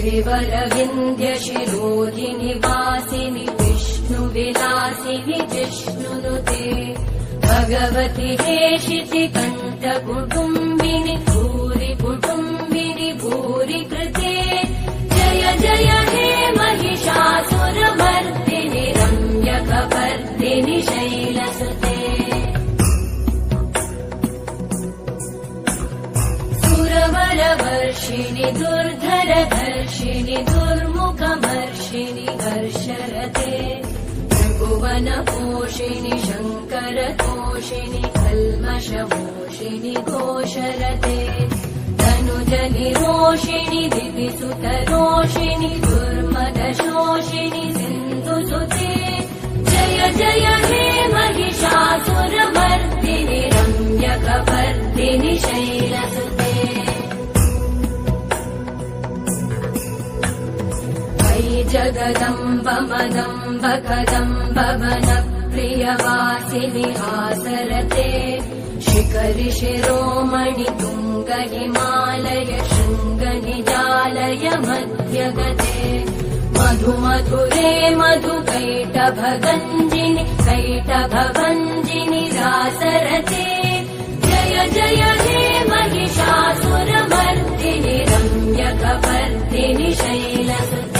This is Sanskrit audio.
गिरिवरविन्द्यशिरोधिनि वासिनि विष्णुविलासिनि जिष्णुनुते भगवति हेशिति कण्ठकुटुम्बिनि भूरि कुटुम्बिनि भूरि कृते जय जय हे महिषासुरमर्दिनि रम्यकपर्दिनि शैलसुते सुरवरवर्षिणि दुर्धरधर्षिणि दुर्मुखमर्षिणि हर्षरते त्रिभुवनपोषिणि शङ्करतोषिणि कल्मषमोषिणि घोषरते तनुजनिरोषिणि दिविसुतरोषिणि दुर्मदशोषिणि सिन्धुसुते जय जय हे महिषासुरमर्दिनि रम्यकपर्दिनि शैलसुते वै जगदम्ब मदम्ब कदम्ब वनप्रियवासिनि हासरते शिखरि शिरोमणि तुङ्ग हिमालय शृङ्गनिजालय मध्यगते मधुमधुरे मधुकैटभगञ्जिनि कैटभभञ्जिनि रासरते जय जय हे महिषासुरमर्दिनि रम्यकपर्दिनि शैलसुते